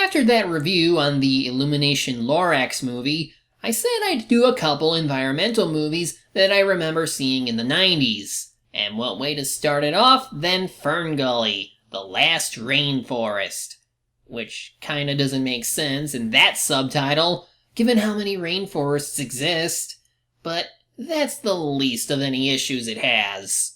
After that review on the Illumination Lorax movie, I said I'd do a couple environmental movies that I remember seeing in the 90s. And what way to start it off than FernGully, The Last Rainforest. Which kinda doesn't make sense in that subtitle, given how many rainforests exist. But that's the least of any issues it has.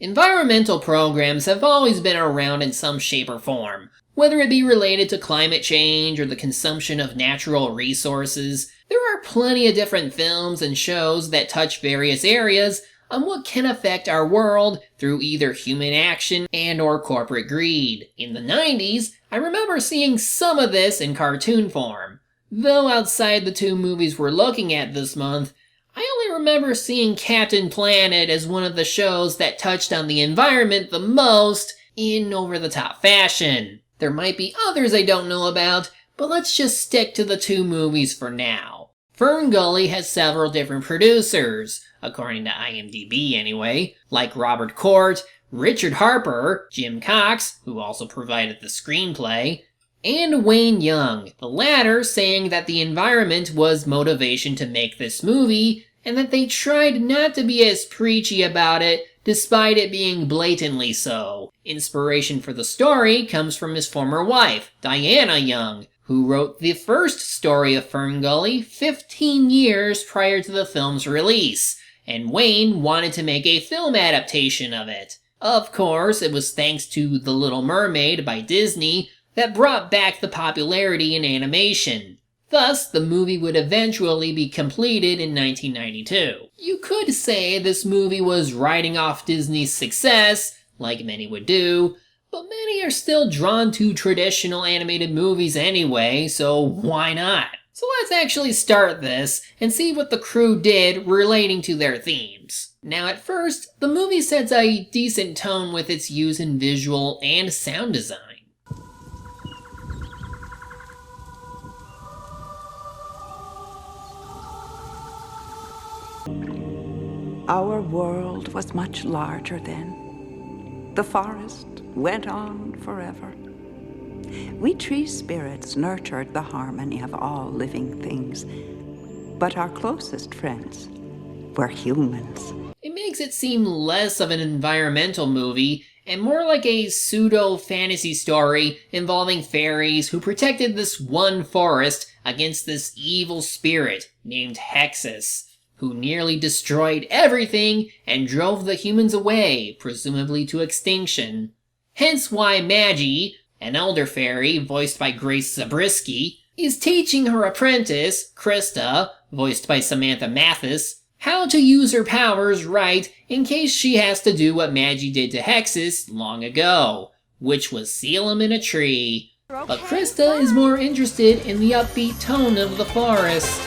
Environmental programs have always been around in some shape or form, whether it be related to climate change or the consumption of natural resources. There are plenty of different films and shows that touch various areas on what can affect our world through either human action and or corporate greed. In the 90s, I remember seeing some of this in cartoon form, though outside the two movies we're looking at this month, I only remember seeing Captain Planet as one of the shows that touched on the environment the most in over-the-top fashion. There might be others I don't know about, but let's just stick to the two movies for now. FernGully has several different producers, according to IMDb anyway, like Robert Court, Richard Harper, Jim Cox, who also provided the screenplay, and Wayne Young, the latter saying that the environment was motivation to make this movie, and that they tried not to be as preachy about it, despite it being blatantly so. Inspiration for the story comes from his former wife, Diana Young, who wrote the first story of FernGully 15 years prior to the film's release, and Wayne wanted to make a film adaptation of it. Of course, it was thanks to The Little Mermaid by Disney that brought back the popularity in animation. Thus, the movie would eventually be completed in 1992. You could say this movie was riding off Disney's success, like many would do, but many are still drawn to traditional animated movies anyway, so why not? So let's actually start this and see what the crew did relating to their themes. Now at first, the movie sets a decent tone with its use in visual and sound design. Our world was much larger then. The forest went on forever. We tree spirits nurtured the harmony of all living things, but our closest friends were humans. It makes it seem less of an environmental movie and more like a pseudo-fantasy story involving fairies who protected this one forest against this evil spirit named Hexxus, who nearly destroyed everything and drove the humans away, presumably to extinction. Hence why Maggie, an elder fairy voiced by Grace Zabriskie, is teaching her apprentice, Krista, voiced by Samantha Mathis, how to use her powers right in case she has to do what Maggie did to Hexxus long ago, which was seal him in a tree. But Krista is more interested in the upbeat tone of the forest.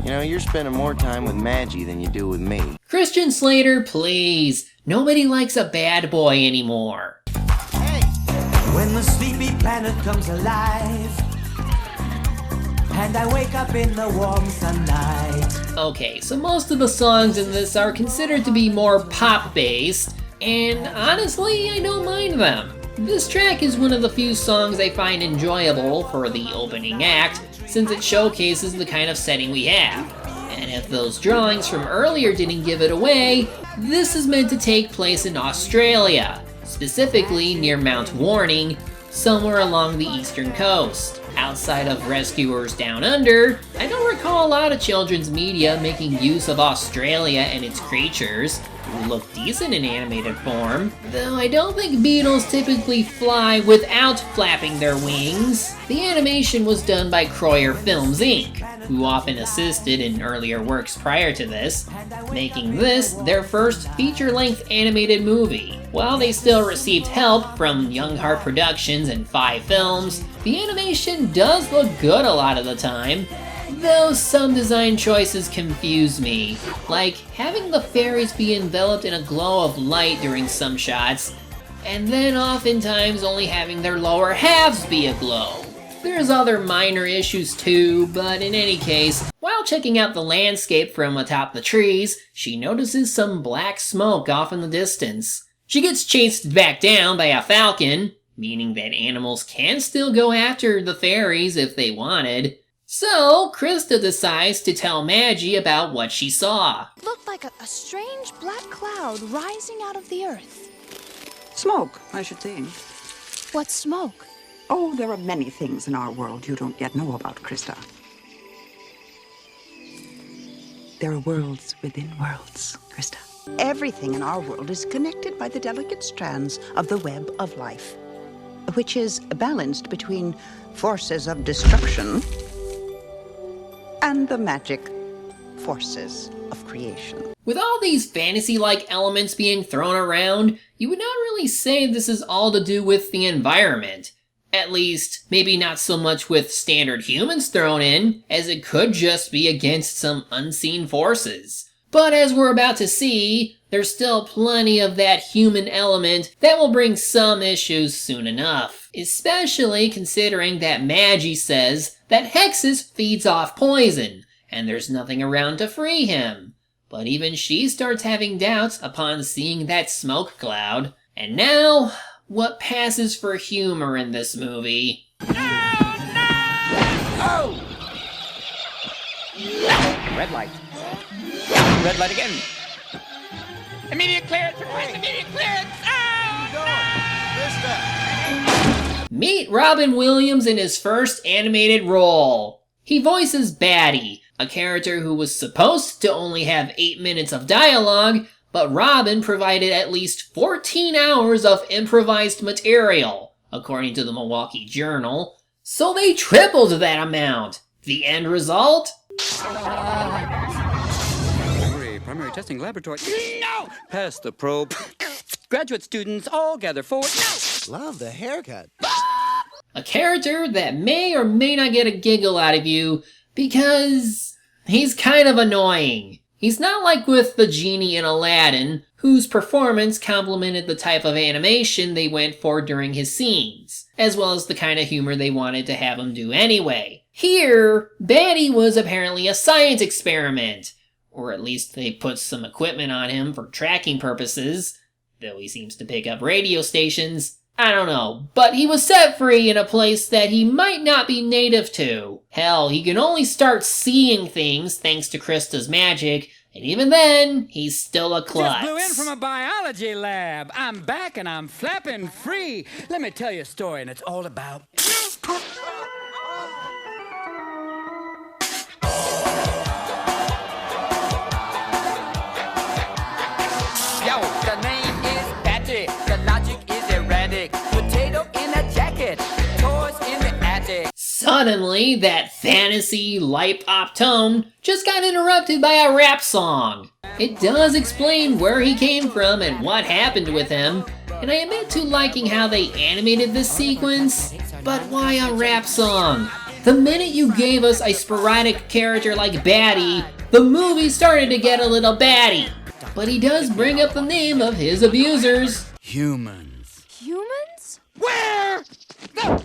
You know, you're spending more time with Maggie than you do with me. Christian Slater, please. Nobody likes a bad boy anymore. Hey! When the sleepy planet comes alive, and I wake up in the warm sunlight. Okay, so most of the songs in this are considered to be more pop-based, and honestly, I don't mind them. This track is one of the few songs I find enjoyable for the opening act, since it showcases the kind of setting we have. And if those drawings from earlier didn't give it away, this is meant to take place in Australia, specifically near Mount Warning, somewhere along the eastern coast. Outside of Rescuers Down Under, I don't recall a lot of children's media making use of Australia and its creatures, who look decent in animated form, though I don't think beetles typically fly without flapping their wings. The animation was done by Croyer Films Inc., who often assisted in earlier works prior to this, making this their first feature-length animated movie. While they still received help from Young Heart Productions and 5 Films, the animation does look good a lot of the time. Though some design choices confuse me, like having the fairies be enveloped in a glow of light during some shots, and then oftentimes only having their lower halves be aglow. There's other minor issues too, but in any case, while checking out the landscape from atop the trees, she notices some black smoke off in the distance. She gets chased back down by a falcon, meaning that animals can still go after the fairies if they wanted. So, Krista decides to tell Maggie about what she saw. Looked like a strange black cloud rising out of the earth. Smoke, I should think. What's smoke? Oh, there are many things in our world you don't yet know about, Krista. There are worlds within worlds, Krista. Everything in our world is connected by the delicate strands of the web of life, which is balanced between forces of destruction and the magic forces of creation. With all these fantasy-like elements being thrown around, you would not really say this is all to do with the environment. At least, maybe not so much with standard humans thrown in, as it could just be against some unseen forces. But as we're about to see, there's still plenty of that human element that will bring some issues soon enough. Especially considering that Maggie says that Hexxus feeds off poison, and there's nothing around to free him. But even she starts having doubts upon seeing that smoke cloud. And now, what passes for humor in this movie? Oh! Red light. Red light again. Immediate clearance! Request immediate clearance! Meet Robin Williams in his first animated role. He voices Batty, a character who was supposed to only have 8 minutes of dialogue, but Robin provided at least 14 hours of improvised material, according to the Milwaukee Journal, so they tripled that amount. The end result? Primary testing laboratory. No! Pass the probe. Graduate students all gather forward. No! Love the haircut. A character that may or may not get a giggle out of you because he's kind of annoying. He's not like with the genie in Aladdin, whose performance complemented the type of animation they went for during his scenes, as well as the kind of humor they wanted to have him do anyway. Here, Batty was apparently a science experiment, or at least they put some equipment on him for tracking purposes, though he seems to pick up radio stations. I don't know, but he was set free in a place that he might not be native to. Hell, he can only start seeing things thanks to Krista's magic, and even then, he's still a klutz. Just blew in from a biology lab. I'm back and I'm flapping free. Let me tell you a story, and it's all about... Yo, the name is Batty. The logic is erratic. Potato in a jacket. Toys in the attic. Suddenly, that fantasy light pop tone just got interrupted by a rap song. It does explain where he came from and what happened with him, and I admit to liking how they animated this sequence, but why a rap song? The minute you gave us a sporadic character like Batty, the movie started to get a little batty. But he does bring up the name of his abusers. Humans. Humans? Where? No!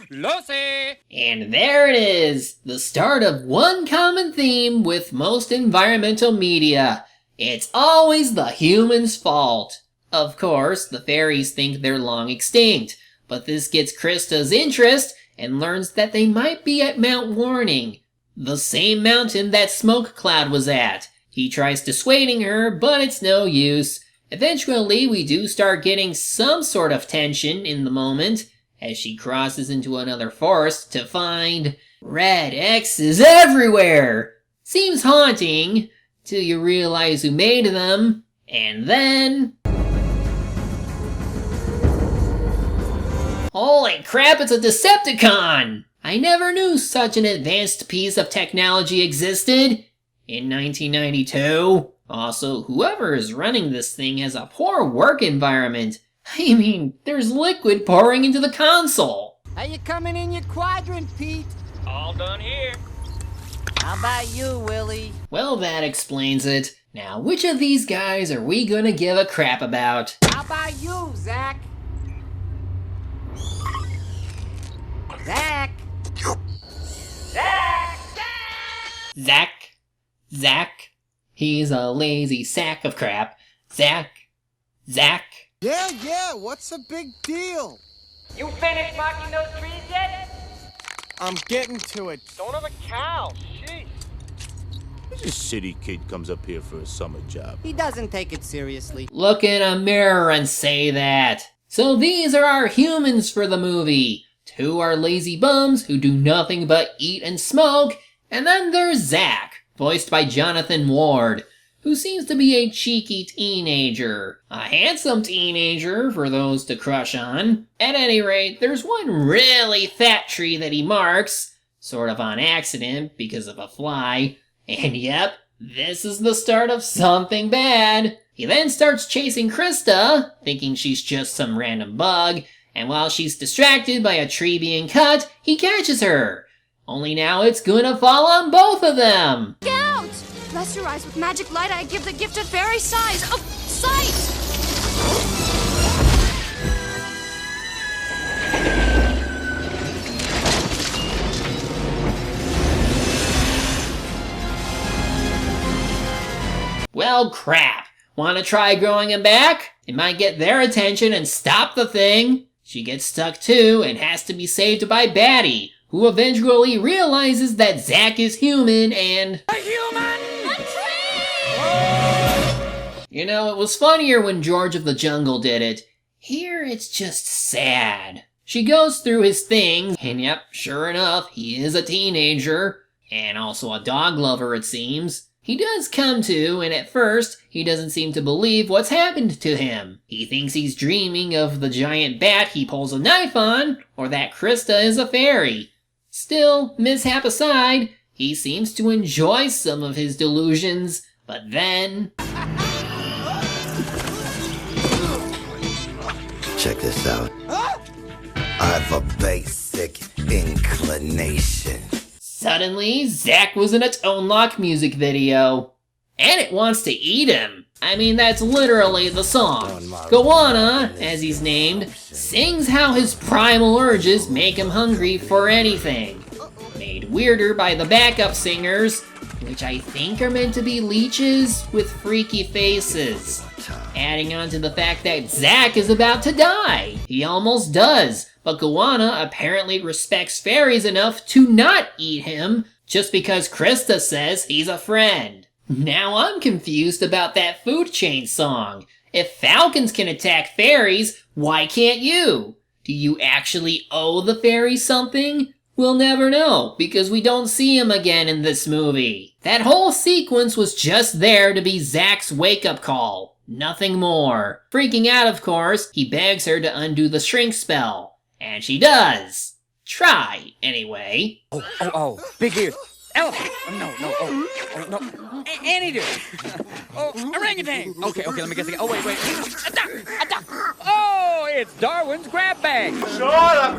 Lucy! And there it is, the start of one common theme with most environmental media. It's always the human's fault. Of course, the fairies think they're long extinct, but this gets Krista's interest and learns that they might be at Mount Warning, the same mountain that Smoke Cloud was at. He tries dissuading her, but it's no use. Eventually, we do start getting some sort of tension in the moment, as she crosses into another forest to find red X's everywhere. Seems haunting, till you realize who made them, and then... holy crap, it's a Decepticon! I never knew such an advanced piece of technology existed. In 1992. Also, whoever is running this thing has a poor work environment. I mean, there's liquid pouring into the console. Are you coming in your quadrant, Pete? All done here. How about you, Willie? Well, that explains it. Now, which of these guys are we gonna give a crap about? How about you, Zach? Zach! Zach. He's a lazy sack of crap. Zach. Yeah, what's the big deal? You finished marking those trees yet? I'm getting to it. Don't have a cow. Sheesh. This city kid comes up here for a summer job. He doesn't take it seriously. Look in a mirror and say that. So these are our humans for the movie. 2 are lazy bums who do nothing but eat and smoke. And then there's Zach, voiced by Jonathan Ward, who seems to be a cheeky teenager. A handsome teenager for those to crush on. At any rate, there's one really fat tree that he marks, sort of on accident because of a fly. And yep, this is the start of something bad. He then starts chasing Krista, thinking she's just some random bug, and while she's distracted by a tree being cut, he catches her. Only now it's gonna fall on both of them. Get out! Bless your eyes with magic light, I give the gift of fairy size of sight! Well, crap. Wanna try growing him back? It might get their attention and stop the thing. She gets stuck too and has to be saved by Batty, who eventually realizes that Zach is human and... A human! You know, it was funnier when George of the Jungle did it. Here it's just sad. She goes through his thing, and yep, sure enough, he is a teenager. And also a dog lover, it seems. He does come to, and at first, he doesn't seem to believe what's happened to him. He thinks he's dreaming of the giant bat he pulls a knife on, or that Krista is a fairy. Still, mishap aside, he seems to enjoy some of his delusions, but then... Check this out. I've a basic inclination. Suddenly, Zach was in a Tone Lock music video. And it wants to eat him. I mean, that's literally the song. Goanna, as he's named, sings how his primal urges make him hungry for anything. Made weirder by the backup singers, which I think are meant to be leeches with freaky faces. Adding on to the fact that Zach is about to die. He almost does, but Goanna apparently respects fairies enough to not eat him just because Krista says he's a friend. Now I'm confused about that food chain song. If falcons can attack fairies, why can't you? Do you actually owe the fairies something? We'll never know, because we don't see him again in this movie. That whole sequence was just there to be Zach's wake-up call. Nothing more. Freaking out, of course, he begs her to undo the shrink spell. And she does. Try, anyway. Oh, big ears. Elephant. Oh, no. Anteater. Orangutan. Okay, let me guess again. Oh, wait. A duck. Oh, it's Darwin's grab bag. Shut up.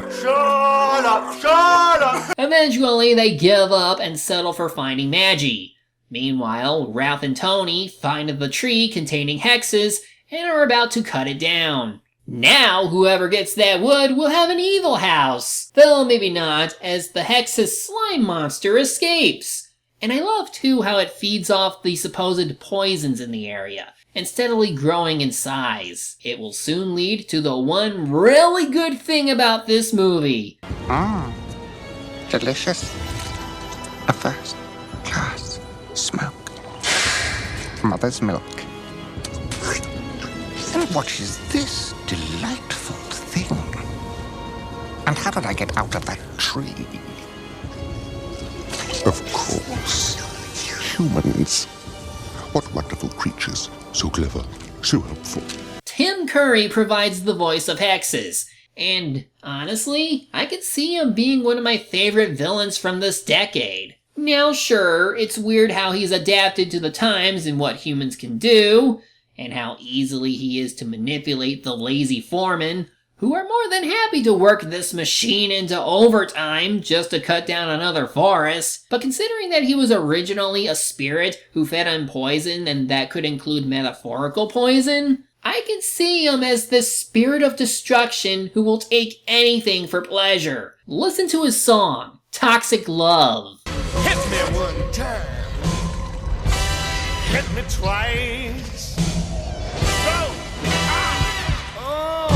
Eventually, they give up and settle for finding Maggie. Meanwhile, Ralph and Tony find the tree containing Hexxus and are about to cut it down. Now, whoever gets that wood will have an evil house. Though maybe not, as the Hexxus slime monster escapes. And I love too how it feeds off the supposed poisons in the area, and steadily growing in size. It will soon lead to the one really good thing about this movie. Delicious. A first class smoke. Mother's milk. And what is this delightful thing? And how did I get out of that tree? Of course, humans. What wonderful creatures. So clever, so helpful. Tim Curry provides the voice of Hexxus, and honestly, I could see him being one of my favorite villains from this decade. Now sure, it's weird how he's adapted to the times and what humans can do, and how easily he is to manipulate the lazy foreman, who are more than happy to work this machine into overtime just to cut down another forest. But considering that he was originally a spirit who fed on poison, and that could include metaphorical poison, I can see him as the spirit of destruction who will take anything for pleasure. Listen to his song, Toxic Love. Hit me one time. Hit me twice. Go! Ah! Oh!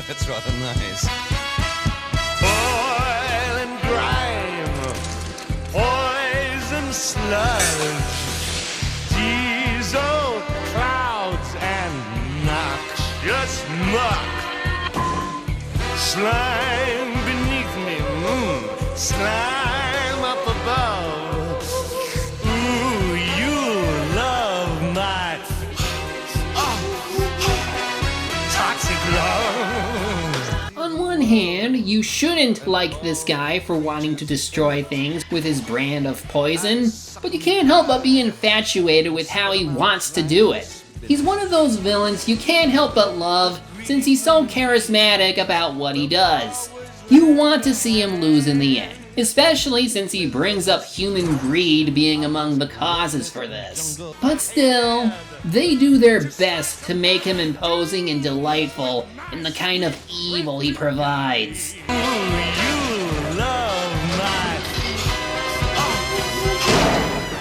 That's rather nice. Oil and grime. Poison sludge. Diesel clouds and noxious muck. Slime beneath me, slime up above. Ooh, you love my toxic love. On one hand, you shouldn't like this guy for wanting to destroy things with his brand of poison, but you can't help but be infatuated with how he wants to do it. He's one of those villains you can't help but love since he's so charismatic about what he does. You want to see him lose in the end, especially since he brings up human greed being among the causes for this. But still, they do their best to make him imposing and delightful in the kind of evil he provides. Ooh, you love my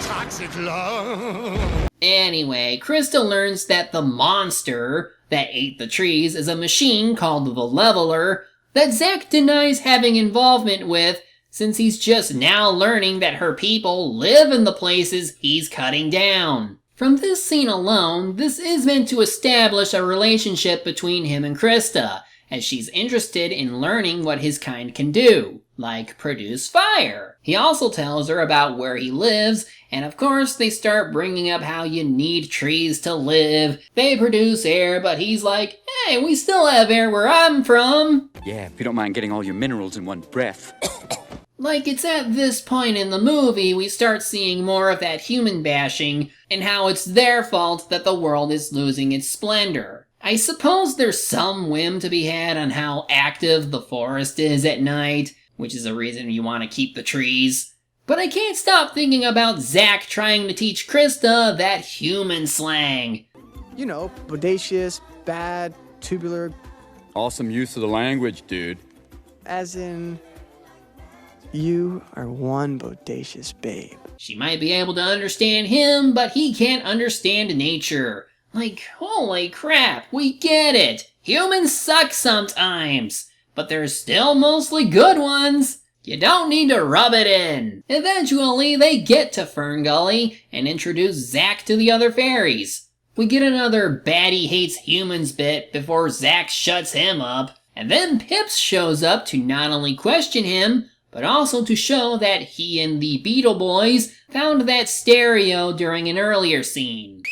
toxic love. Anyway, Krista learns that the monster that ate the trees is a machine called the Leveler that Zack denies having involvement with, since he's just now learning that her people live in the places he's cutting down. From this scene alone, this is meant to establish a relationship between him and Krista, as she's interested in learning what his kind can do, like produce fire. He also tells her about where he lives, and of course they start bringing up how you need trees to live. They produce air, but he's like, hey, we still have air where I'm from. Yeah, if you don't mind getting all your minerals in one breath. Like, it's at this point in the movie we start seeing more of that human bashing and how it's their fault that the world is losing its splendor. I suppose there's some whim to be had on how active the forest is at night, which is a reason you want to keep the trees. But I can't stop thinking about Zack trying to teach Krista that human slang. You know, bodacious, bad, tubular. Awesome use of the language, dude. As in, you are one bodacious babe. She might be able to understand him, but he can't understand nature. Like, holy crap, we get it. Humans suck sometimes, but there's still mostly good ones. You don't need to rub it in. Eventually, they get to FernGully and introduce Zack to the other fairies. We get another Batty hates humans bit before Zack shuts him up, and then Pips shows up to not only question him, but also to show that he and the Beetle Boys found that stereo during an earlier scene.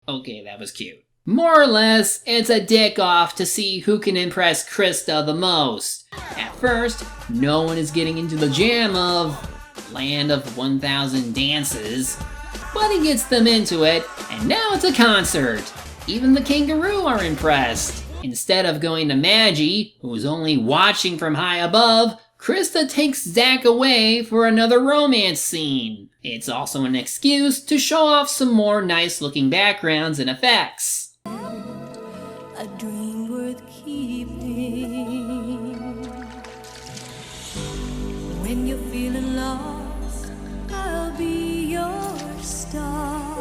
Okay, that was cute. More or less, it's a dick off to see who can impress Krista the most. At first, no one is getting into the jam of Land of 1,000 Dances, but he gets them into it, and now it's a concert. Even the kangaroo are impressed. Instead of going to Maggie, who's only watching from high above, Krista takes Zack away for another romance scene. It's also an excuse to show off some more nice-looking backgrounds and effects. A dream worth keeping. When you're feeling lost, I'll be your star.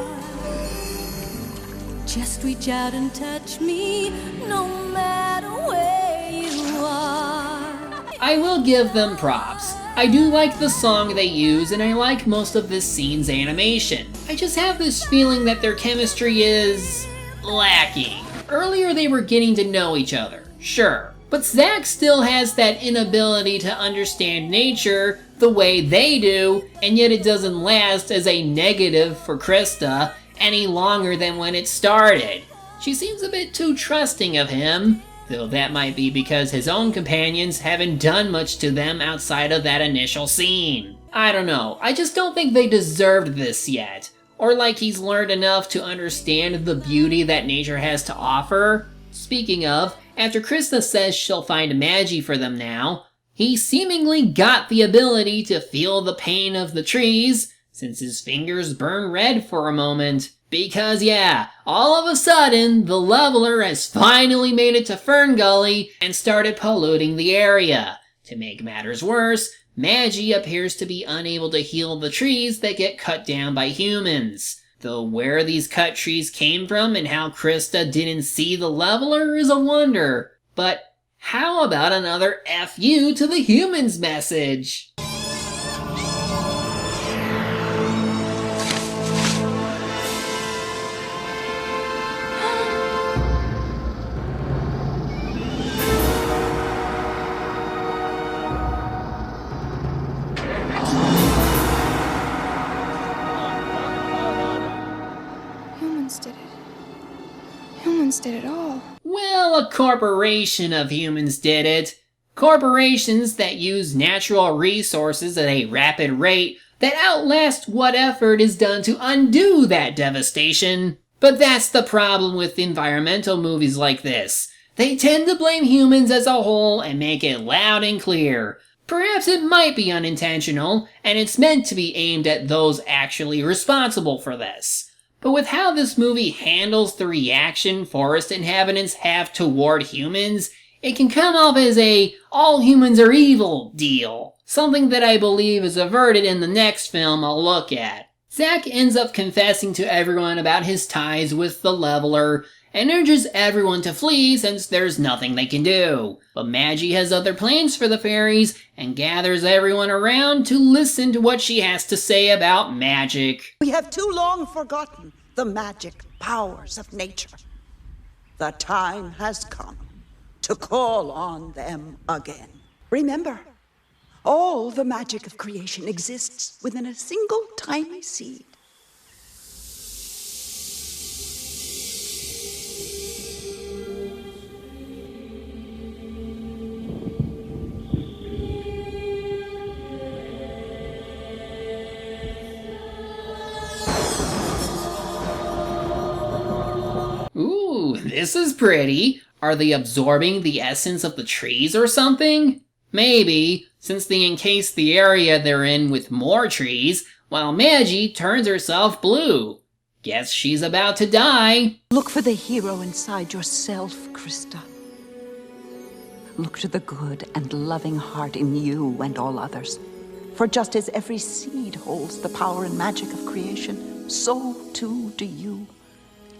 Just reach out and touch me, no matter where you are. I will give them props. I do like the song they use, and I like most of this scene's animation. I just have this feeling that their chemistry is lacking. Earlier they were getting to know each other, sure, but Zack still has that inability to understand nature the way they do, and yet it doesn't last as a negative for Krista any longer than when it started. She seems a bit too trusting of him, though that might be because his own companions haven't done much to them outside of that initial scene. I don't know, I just don't think they deserved this yet, or like he's learned enough to understand the beauty that nature has to offer. Speaking of, after Krista says she'll find Maggie for them now, he seemingly got the ability to feel the pain of the trees, since his fingers burn red for a moment. Because yeah, all of a sudden, the leveler has finally made it to FernGully and started polluting the area. To make matters worse, Maggie appears to be unable to heal the trees that get cut down by humans. Though where these cut trees came from and how Krista didn't see the leveler is a wonder. But how about another F you to the humans message? Humans did it all. Well, a corporation of humans did it. Corporations that use natural resources at a rapid rate that outlast what effort is done to undo that devastation. But that's the problem with environmental movies like this. They tend to blame humans as a whole and make it loud and clear. Perhaps it might be unintentional, and it's meant to be aimed at those actually responsible for this. But with how this movie handles the reaction forest inhabitants have toward humans, it can come off as a all humans are evil deal. Something that I believe is averted in the next film I'll look at. Zack ends up confessing to everyone about his ties with the leveler and urges everyone to flee since there's nothing they can do. But Maggie has other plans for the fairies and gathers everyone around to listen to what she has to say about magic. We have too long forgotten the magic powers of nature. The time has come to call on them again. Remember, all the magic of creation exists within a single tiny seed. Ooh, this is pretty. Are they absorbing the essence of the trees or something? Maybe, since they encase the area they're in with more trees, while Maggie turns herself blue. Guess she's about to die. Look for the hero inside yourself, Krista. Look to the good and loving heart in you and all others. For just as every seed holds the power and magic of creation, so too do you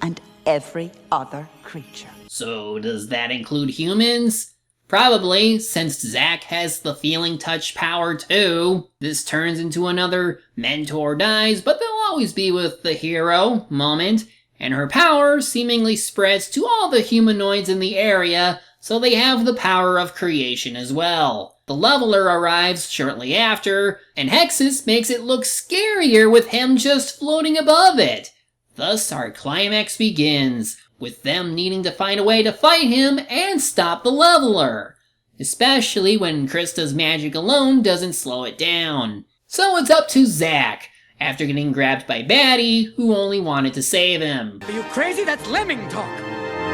and every other creature. So does that include humans? Probably, since Zack has the feeling touch power too. This turns into another mentor dies, but they'll always be with the hero moment, and her power seemingly spreads to all the humanoids in the area, so they have the power of creation as well. The leveler arrives shortly after, and Hexxus makes it look scarier with him just floating above it. Thus our climax begins, with them needing to find a way to fight him and stop the leveler. Especially when Krista's magic alone doesn't slow it down. So it's up to Zack, after getting grabbed by Batty, who only wanted to save him. Are you crazy? That's lemming talk.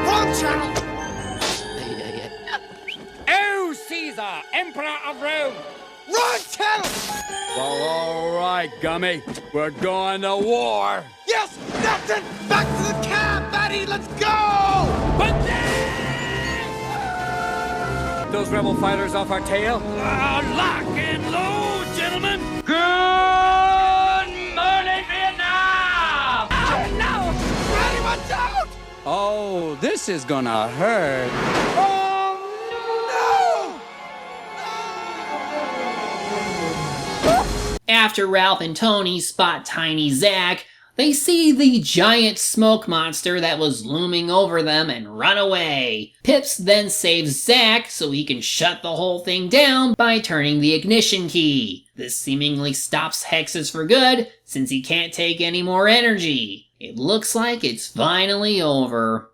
Wrong channel! Oh, Caesar, Emperor of Rome. Wrong channel! Well, all right, Gummy. We're going to war. Yes, Captain! Back to the cab, Batty! Let's go! But those rebel fighters off our tail? Lock and load, gentlemen! Good morning, Vietnam! Oh, no! Batty, watch out! Oh, this is gonna hurt. Oh, no! After Ralph and Tony spot tiny Zack, they see the giant smoke monster that was looming over them and run away. Pips then saves Zack so he can shut the whole thing down by turning the ignition key. This seemingly stops Hexxus for good since he can't take any more energy. It looks like it's finally over.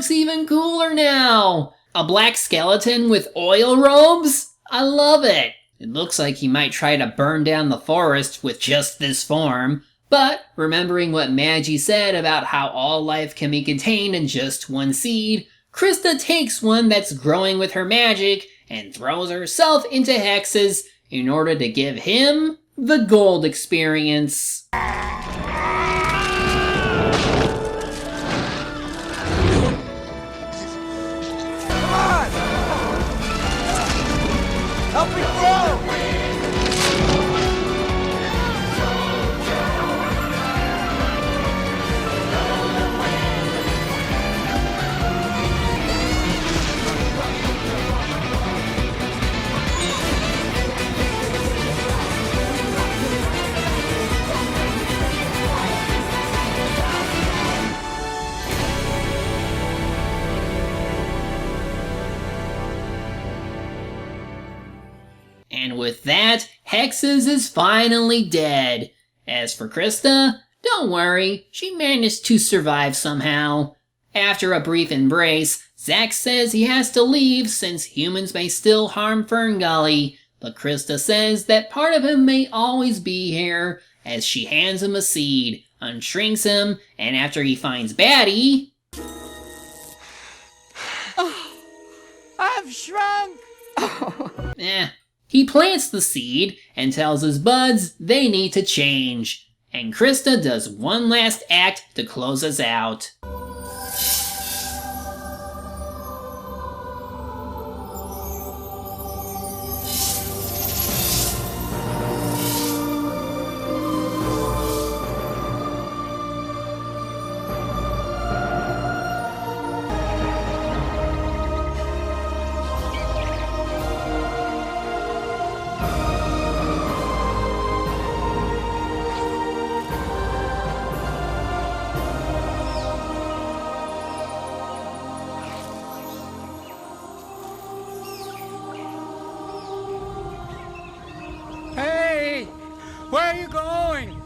looks even cooler now! A black skeleton with oil robes? I love it! It looks like he might try to burn down the forest with just this form, but remembering what Magi said about how all life can be contained in just one seed, Krista takes one that's growing with her magic and throws herself into Hexxus in order to give him the gold experience. Help me grow! And with that, Hexxus is finally dead. As for Krista, don't worry, she managed to survive somehow. After a brief embrace, Zack says he has to leave since humans may still harm FernGully, but Krista says that part of him may always be here, as she hands him a seed, unshrinks him, and after he finds Batty... Oh, I've shrunk! He plants the seed and tells his buds they need to change. And Krista does one last act to close us out. Hey! Where are you going?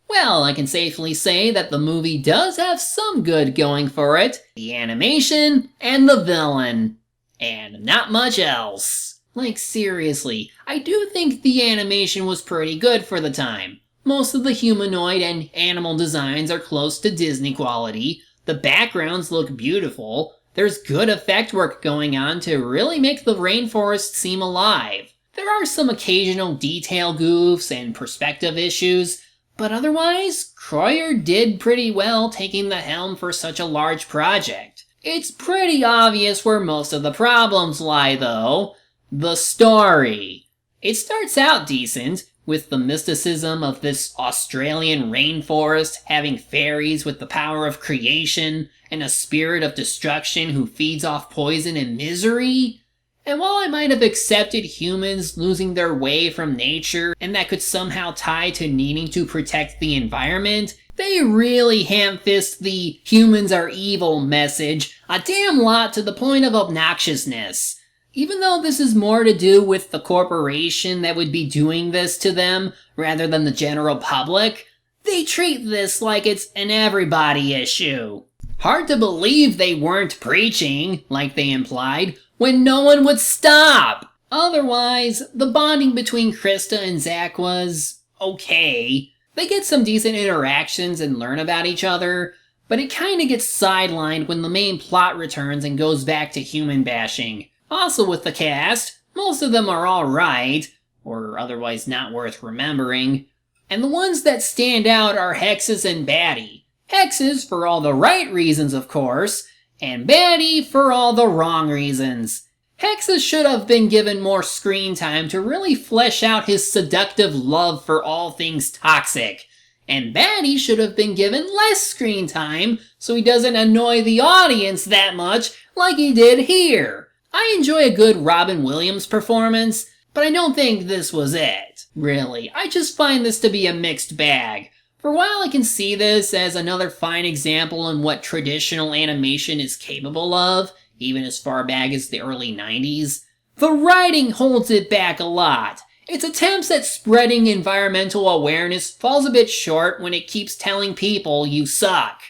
Well, I can safely say that the movie does have some good going for it. The animation and the villain. And not much else. Like seriously, I do think the animation was pretty good for the time. Most of the humanoid and animal designs are close to Disney quality. The backgrounds look beautiful. There's good effect work going on to really make the rainforest seem alive. There are some occasional detail goofs and perspective issues, but otherwise, Kroyer did pretty well taking the helm for such a large project. It's pretty obvious where most of the problems lie though. The story. It starts out decent, with the mysticism of this Australian rainforest having fairies with the power of creation and a spirit of destruction who feeds off poison and misery. And while I might have accepted humans losing their way from nature and that could somehow tie to needing to protect the environment, they really ham-fist the humans are evil message a damn lot to the point of obnoxiousness. Even though this is more to do with the corporation that would be doing this to them rather than the general public, they treat this like it's an everybody issue. Hard to believe they weren't preaching, like they implied, when no one would stop! Otherwise, the bonding between Krista and Zack was okay. They get some decent interactions and learn about each other, but it kinda gets sidelined when the main plot returns and goes back to human bashing. Also with the cast, most of them are alright, or otherwise not worth remembering, and the ones that stand out are Hexxus and Batty. Hexxus for all the right reasons, of course, and Batty for all the wrong reasons. Hexxus should have been given more screen time to really flesh out his seductive love for all things toxic, and Batty should have been given less screen time so he doesn't annoy the audience that much like he did here. I enjoy a good Robin Williams performance, but I don't think this was it. Really, I just find this to be a mixed bag. For while I can see this as another fine example in what traditional animation is capable of, even as far back as the early 90s, the writing holds it back a lot. Its attempts at spreading environmental awareness falls a bit short when it keeps telling people you suck.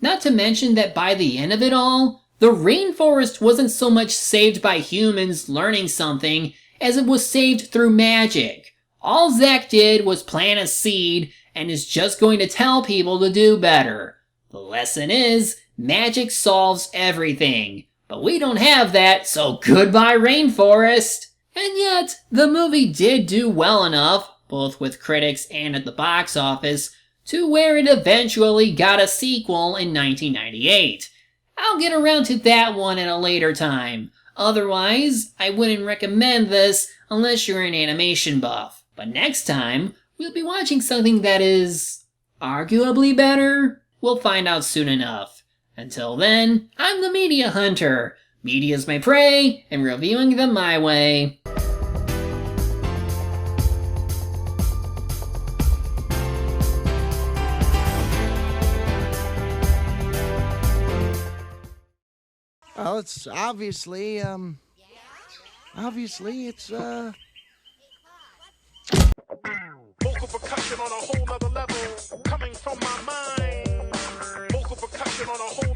Not to mention that by the end of it all, the rainforest wasn't so much saved by humans learning something as it was saved through magic. All Zack did was plant a seed and is just going to tell people to do better. The lesson is, magic solves everything. But we don't have that, so goodbye rainforest! And yet, the movie did do well enough, both with critics and at the box office, to where it eventually got a sequel in 1998. I'll get around to that one at a later time. Otherwise, I wouldn't recommend this unless you're an animation buff. But next time, we'll be watching something that is arguably better. We'll find out soon enough. Until then, I'm the Media Hunter. Media's my prey, and reviewing them my way. Well, it's obviously it's, Vocal percussion on a whole nother level, coming from my mind. Vocal percussion on a whole